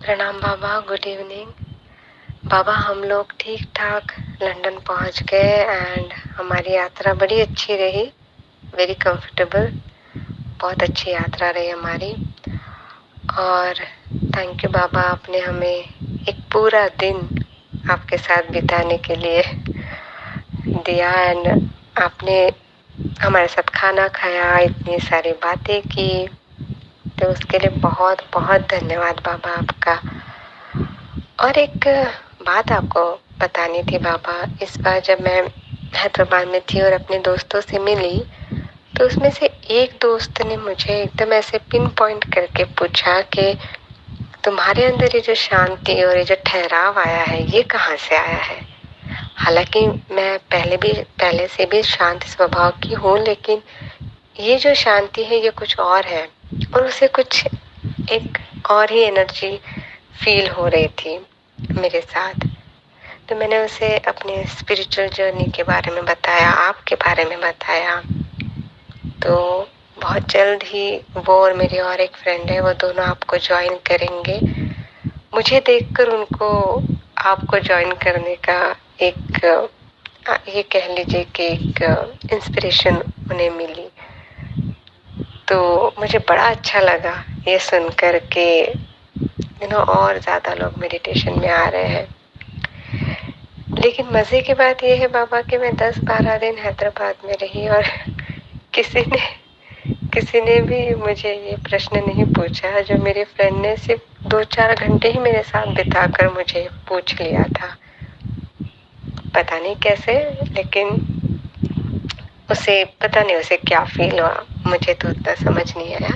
प्रणाम बाबा, good evening. बाबा, हम लोग ठीक ठाक लंदन पहुंच गए एंड हमारी यात्रा बड़ी अच्छी रही। वेरी कंफर्टेबल, बहुत अच्छी यात्रा रही हमारी। और थैंक यू बाबा, आपने हमें एक पूरा दिन आपके साथ बिताने के लिए दिया एंड आपने हमारे साथ खाना खाया, इतनी सारी बातें की, तो उसके लिए बहुत बहुत धन्यवाद बाबा आपका। और एक बात आपको बतानी थी बाबा। इस बार जब मैं हैदराबाद में थी और अपने दोस्तों से मिली, तो उसमें से एक दोस्त ने मुझे एकदम ऐसे पिन पॉइंट करके पूछा कि तुम्हारे अंदर ये जो शांति और ये जो ठहराव आया है, ये कहाँ से आया है। हालांकि मैं पहले से भी शांत स्वभाव की हूँ, लेकिन ये जो शांति है ये कुछ और है और उसे कुछ एक और ही एनर्जी फील हो रही थी मेरे साथ। तो मैंने उसे अपने स्पिरिचुअल जर्नी के बारे में बताया, आपके बारे में बताया। तो बहुत जल्द ही वो और मेरी और एक फ्रेंड है, वो दोनों आपको ज्वाइन करेंगे। मुझे देखकर उनको आपको ज्वाइन करने का एक ये कह लीजिए कि एक इंस्पिरेशन उन्हें मिली। तो मुझे बड़ा अच्छा लगा ये सुनकर के और ज़्यादा लोग मेडिटेशन में आ रहे हैं। लेकिन मज़े की बात यह है बाबा कि मैं 10-12 दिन हैदराबाद में रही और किसी ने भी मुझे ये प्रश्न नहीं पूछा जो मेरी फ्रेंड ने सिर्फ 2-4 घंटे ही मेरे साथ बिताकर मुझे पूछ लिया था। पता नहीं कैसे, लेकिन उसे क्या फील हुआ, मुझे तो उतना समझ नहीं आया।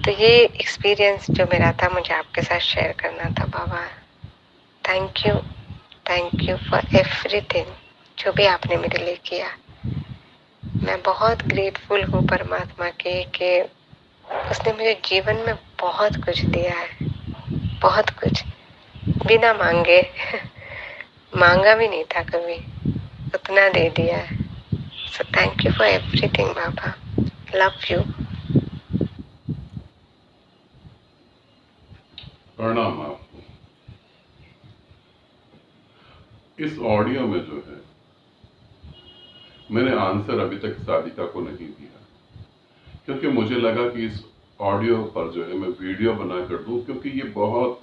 तो ये एक्सपीरियंस जो मेरा था, मुझे आपके साथ शेयर करना था बाबा। थैंक यू फॉर एवरीथिंग, जो भी आपने मेरे लिए किया। मैं बहुत ग्रेटफुल हूँ परमात्मा के कि उसने मुझे जीवन में बहुत कुछ दिया है, बहुत कुछ बिना मांगे मांगा भी नहीं था कभी, उतना दे दिया है। So thank you for everything Baba, love you. प्रणाम आपको। इस ऑडियो में जो है, मैंने आंसर अभी तक साधिका को नहीं दिया, क्योंकि मुझे लगा कि इस ऑडियो पर जो है मैं वीडियो बना कर दूं, क्योंकि ये बहुत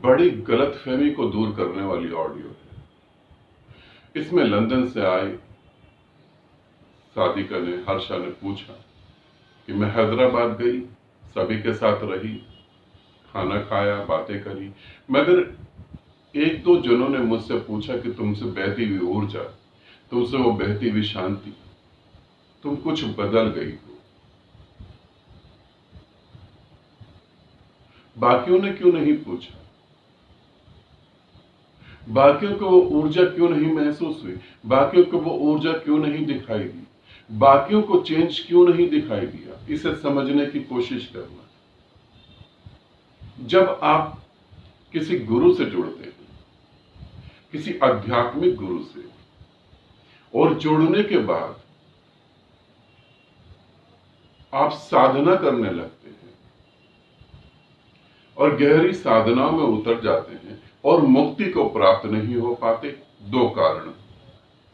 बड़ी गलतफहमी को दूर करने वाली ऑडियो है। इसमें लंदन से आए साधिका ने, हर्षा ने पूछा कि मैं हैदराबाद गई, सभी के साथ रही, खाना खाया, बातें करी, मगर एक दो जनों ने मुझसे पूछा कि तुमसे बहती हुई ऊर्जा, तुमसे वो बहती हुई शांति, तुम कुछ बदल गई हो। बाकियों ने क्यों नहीं पूछा? बाकियों को वो ऊर्जा क्यों नहीं महसूस हुई? बाकियों को वो ऊर्जा क्यों नहीं दिखाई दी? बाकियों को चेंज क्यों नहीं दिखाई दिया? इसे समझने की कोशिश करना। जब आप किसी गुरु से जुड़ते हैं, किसी आध्यात्मिक गुरु से, और जुड़ने के बाद आप साधना करने लगते हैं और गहरी साधना में उतर जाते हैं और मुक्ति को प्राप्त नहीं हो पाते, दो कारण।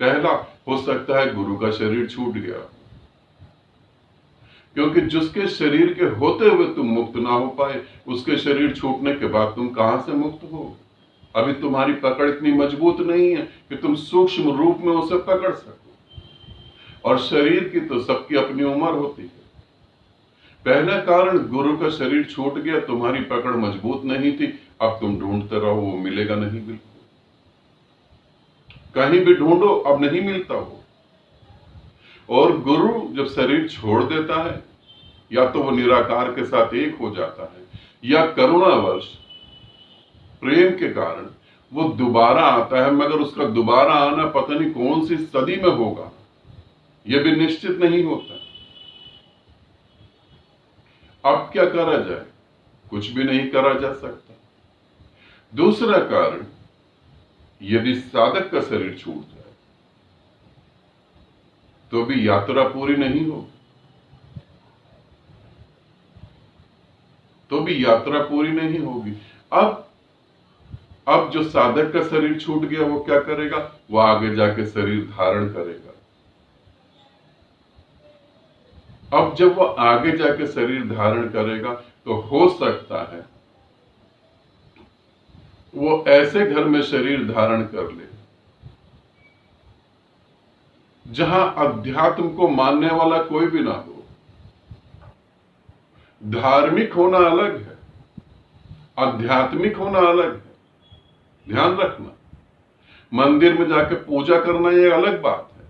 पहला, हो सकता है गुरु का शरीर छूट गया, क्योंकि जिसके शरीर के होते हुए तुम मुक्त ना हो पाए, उसके शरीर छूटने के बाद तुम कहां से मुक्त हो? अभी तुम्हारी पकड़ इतनी मजबूत नहीं है कि तुम सूक्ष्म रूप में उसे पकड़ सको। और शरीर की तो सबकी अपनी उम्र होती है। पहला कारण, गुरु का शरीर छूट गया, तुम्हारी पकड़ मजबूत नहीं थी, अब तुम ढूंढते रहो, वो मिलेगा नहीं। बिल्कुल कहीं भी ढूंढो, अब नहीं मिलता वो। और गुरु जब शरीर छोड़ देता है, या तो वो निराकार के साथ एक हो जाता है, या करुणावश प्रेम के कारण वो दोबारा आता है, मगर उसका दोबारा आना पता नहीं कौन सी सदी में होगा, यह भी निश्चित नहीं होता। अब क्या करा जाए? कुछ भी नहीं करा जा सकता। दूसरा कारण, यदि साधक का शरीर छूट जाए तो भी यात्रा पूरी नहीं हो। तो भी यात्रा पूरी नहीं होगी। अब जो साधक का शरीर छूट गया वो क्या करेगा? वो आगे जाके शरीर धारण करेगा। अब जब वो आगे जाके शरीर धारण करेगा तो हो सकता है वो ऐसे घर में शरीर धारण कर ले जहां अध्यात्म को मानने वाला कोई भी ना हो। धार्मिक होना अलग है, आध्यात्मिक होना अलग है। ध्यान रखना, मंदिर में जाके पूजा करना ये अलग बात है,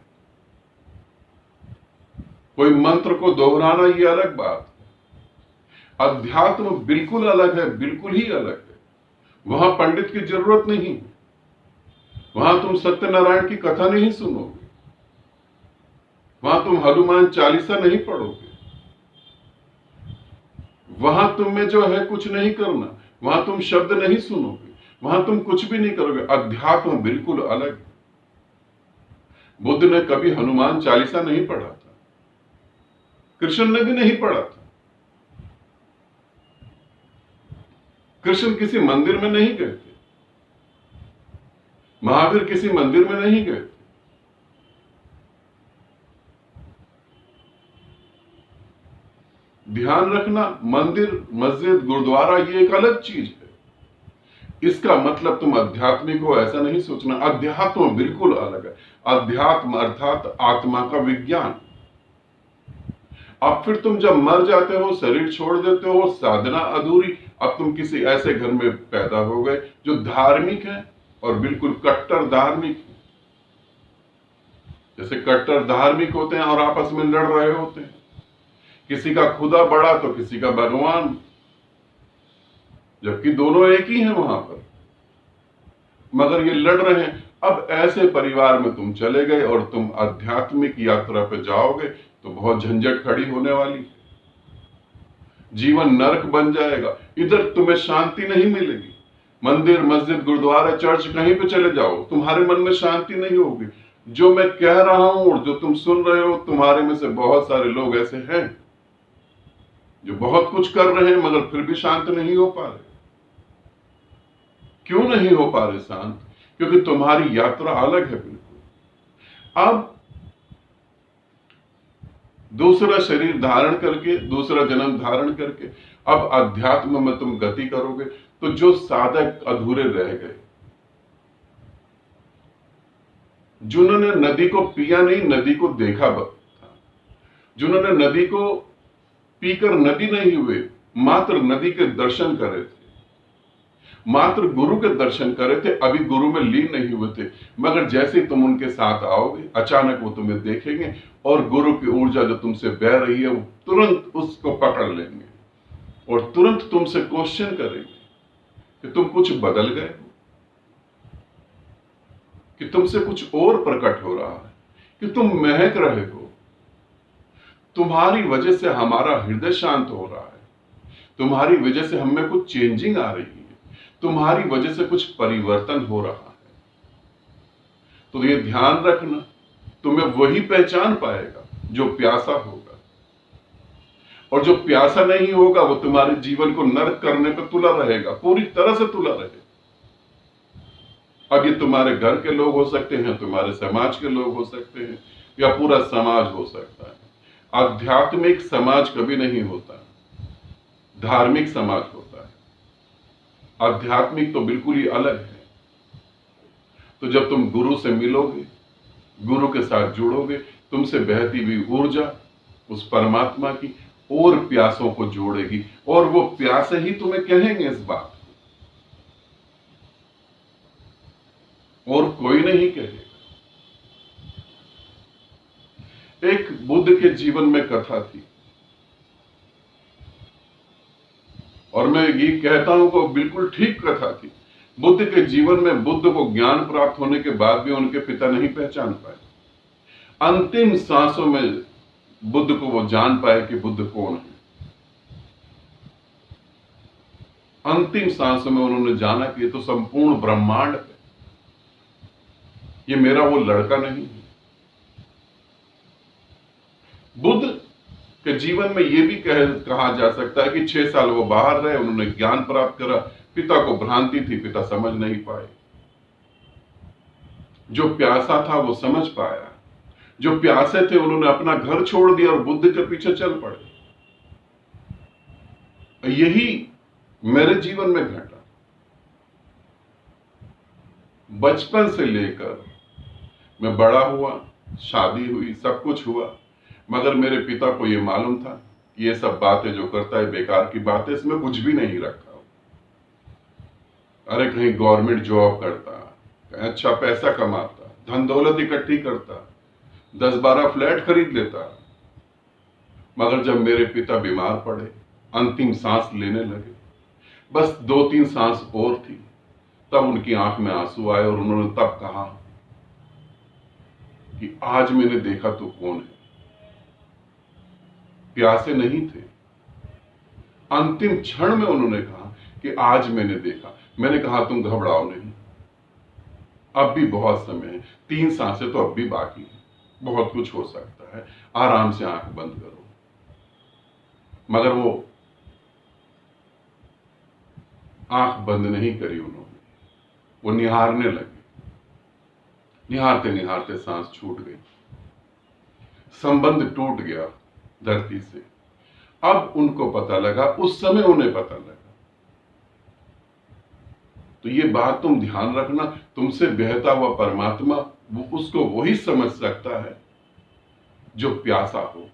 कोई मंत्र को दोहराना ये अलग बात है। अध्यात्म बिल्कुल अलग है, बिल्कुल ही अलग है। वहां पंडित की जरूरत नहीं है, वहां तुम सत्यनारायण की कथा नहीं सुनोगे, वहां तुम हनुमान चालीसा नहीं पढ़ोगे, वहां तुम्हें जो है कुछ नहीं करना, वहां तुम शब्द नहीं सुनोगे, वहां तुम कुछ भी नहीं करोगे। अध्यात्म बिल्कुल अलग है। बुद्ध ने कभी हनुमान चालीसा नहीं पढ़ा था, कृष्ण ने भी नहीं पढ़ा था। कृष्ण किसी मंदिर में नहीं गए थे, महावीर किसी मंदिर में नहीं गए थे। ध्यान रखना, मंदिर, मस्जिद, गुरुद्वारा ये एक अलग चीज है। इसका मतलब तुम आध्यात्मिक हो ऐसा नहीं सोचना। अध्यात्म बिल्कुल अलग है। अध्यात्म अर्थात आत्मा का विज्ञान। अब फिर तुम जब मर जाते हो, शरीर छोड़ देते हो, साधना अधूरी। अब तुम किसी ऐसे घर में पैदा हो गए जो धार्मिक है और बिल्कुल कट्टर धार्मिक है। जैसे कट्टर धार्मिक होते हैं और आपस में लड़ रहे होते हैं, किसी का खुदा बड़ा तो किसी का भगवान, जबकि दोनों एक ही हैं वहां पर, मगर ये लड़ रहे हैं। अब ऐसे परिवार में तुम चले गए और तुम आध्यात्मिक यात्रा पे जाओगे तो बहुत झंझट खड़ी होने वाली है। जीवन नरक बन जाएगा। इधर तुम्हें शांति नहीं मिलेगी। मंदिर, मस्जिद, गुरुद्वारा, चर्च कहीं पे चले जाओ, तुम्हारे मन में शांति नहीं होगी। जो मैं कह रहा हूं और जो तुम सुन रहे हो, तुम्हारे में से बहुत सारे लोग ऐसे हैं जो बहुत कुछ कर रहे हैं मगर फिर भी शांत नहीं हो पा रहे। क्यों नहीं हो पा रहे शांत? क्योंकि तुम्हारी यात्रा अलग है बिल्कुल। अब दूसरा शरीर धारण करके, दूसरा जन्म धारण करके अब अध्यात्म में तुम गति करोगे। तो जो साधक अधूरे रह गए, जिन्होंने नदी को पिया नहीं, नदी को देखा था, जिन्होंने नदी को पीकर नदी नहीं हुए, मात्र नदी के दर्शन करे थे, मात्र गुरु के दर्शन करे थे, अभी गुरु में लीन नहीं हुए थे, मगर जैसे तुम उनके साथ आओगे अचानक वो तुम्हें देखेंगे और गुरु की ऊर्जा जो तुमसे बह रही है वो तुरंत उसको पकड़ लेंगे और तुरंत तुमसे क्वेश्चन करेंगे कि तुम कुछ बदल गए हो, कि तुमसे कुछ और प्रकट हो रहा है, कि तुम महक रहे हो, तुम्हारी वजह से हमारा हृदय शांत हो रहा है, तुम्हारी वजह से हमें कुछ चेंजिंग आ रही है, तुम्हारी वजह से कुछ परिवर्तन हो रहा है। तो ये ध्यान रखना, तुम्हें वही पहचान पाएगा जो प्यासा होगा, और जो प्यासा नहीं होगा वो तुम्हारे जीवन को नरक करने पर तुला रहेगा, पूरी तरह से तुला रहेगा। अब ये तुम्हारे घर के लोग हो सकते हैं, तुम्हारे समाज के लोग हो सकते हैं, या पूरा समाज हो सकता है। आध्यात्मिक समाज कभी नहीं होता, धार्मिक समाज होता है। आध्यात्मिक तो बिल्कुल ही अलग है। तो जब तुम गुरु से मिलोगे, गुरु के साथ जुड़ोगे, तुमसे बहती हुई ऊर्जा उस परमात्मा की और प्यासों को जोड़ेगी, और वो प्यासे ही तुम्हें कहेंगे इस बात को, और कोई नहीं कहेगा। एक बुद्ध के जीवन में कथा थी, और मैं ये कहता हूं कि बिल्कुल ठीक कथा थी। बुद्ध के जीवन में बुद्ध को ज्ञान प्राप्त होने के बाद भी उनके पिता नहीं पहचान पाए। अंतिम सांसों में बुद्ध को वो जान पाए कि बुद्ध कौन है। अंतिम सांसों में उन्होंने जाना कि ये तो संपूर्ण ब्रह्मांड है, ये मेरा वो लड़का नहीं है। बुद्ध के जीवन में ये भी कहा जा सकता है कि 6 साल वो बाहर रहे, उन्होंने ज्ञान प्राप्त करा, पिता को भ्रांति थी, पिता समझ नहीं पाए। जो प्यासा था वो समझ पाया, जो प्यासे थे उन्होंने अपना घर छोड़ दिया और बुद्ध के पीछे चल पड़े। यही मेरे जीवन में घटा। बचपन से लेकर मैं बड़ा हुआ, शादी हुई, सब कुछ हुआ, मगर मेरे पिता को यह मालूम था कि ये सब बातें जो करता है बेकार की बातें, इसमें कुछ भी नहीं रखा। अरे कहीं गवर्नमेंट जॉब करता, कहीं अच्छा पैसा कमाता, धन दौलत इकट्ठी करता, 10-12 फ्लैट खरीद लेता, मगर जब मेरे पिता बीमार पड़े, अंतिम सांस लेने लगे, बस 2-3 सांस और थी, तब उनकी आंख में आंसू आए और उन्होंने तब कहा कि आज मैंने देखा तो कौन है। प्यासे नहीं थे, अंतिम क्षण में उन्होंने कहा कि आज मैंने देखा। मैंने कहा तुम घबराओ नहीं, अब भी बहुत समय है, 3 सांसें तो अब भी बाकी है, बहुत कुछ हो सकता है, आराम से आंख बंद करो। मगर वो आंख बंद नहीं करी उन्होंने, वो निहारने लगे। निहारते निहारते सांस छूट गई, संबंध टूट गया धरती से। अब उनको पता लगा, उस समय उन्हें पता लगा। तो ये बात तुम ध्यान रखना, तुमसे बहता हुआ परमात्मा वो उसको वही समझ सकता है जो प्यासा होगा।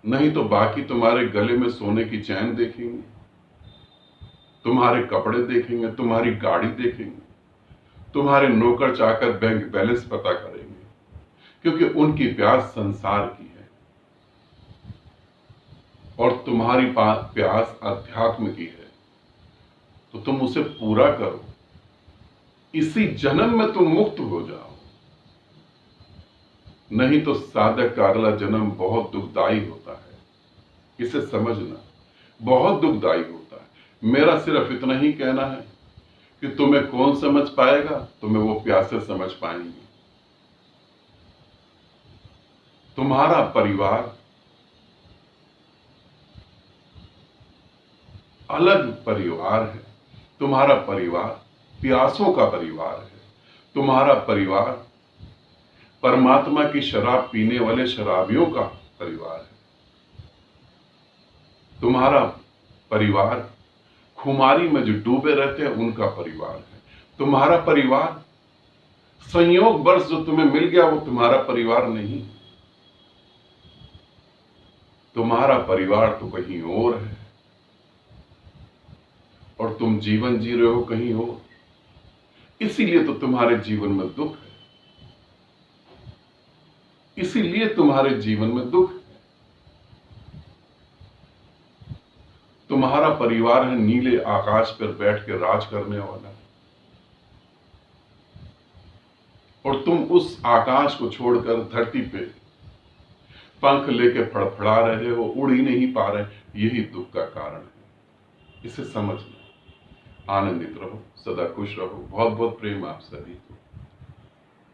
नहीं तो बाकी तुम्हारे गले में सोने की चैन देखेंगे, तुम्हारे कपड़े देखेंगे, तुम्हारी गाड़ी देखेंगे, तुम्हारे नौकर चाकर बैंक बैलेंस पता करेंगे, क्योंकि उनकी प्यास संसार की है और तुम्हारी प्यास अध्यात्म की है। तो तुम उसे पूरा करो, इसी जन्म में तुम मुक्त हो जाओ। नहीं तो साधक का अगला जन्म बहुत दुखदाई होता है, इसे समझना, बहुत दुखदाई होता है। मेरा सिर्फ इतना ही कहना है कि तुम्हें कौन समझ पाएगा, तुम्हें वो प्यासे समझ पाएंगे। तुम्हारा परिवार अलग परिवार है, तुम्हारा परिवार प्यासों का परिवार है, तुम्हारा परिवार परमात्मा की शराब पीने वाले शराबियों का परिवार है, तुम्हारा परिवार खुमारी में जो डूबे रहते हैं उनका परिवार है, तुम्हारा परिवार संयोग वर्ष जो तुम्हें मिल गया वो तुम्हारा परिवार नहीं, तुम्हारा परिवार तो कहीं और है और तुम जीवन जी रहे हो कहीं और। इसीलिए तो तुम्हारे जीवन में दुख है, इसीलिए तुम्हारे जीवन में दुख है। तुम्हारा परिवार है नीले आकाश पर बैठ के राज करने वाला, और तुम उस आकाश को छोड़कर धरती पे पंख लेके फड़फड़ा रहे हो, उड़ ही नहीं पा रहे। यही दुख का कारण है, इसे समझ लो। आनंदित रहो, सदा खुश रहो। बहुत बहुत प्रेम आप सभी को।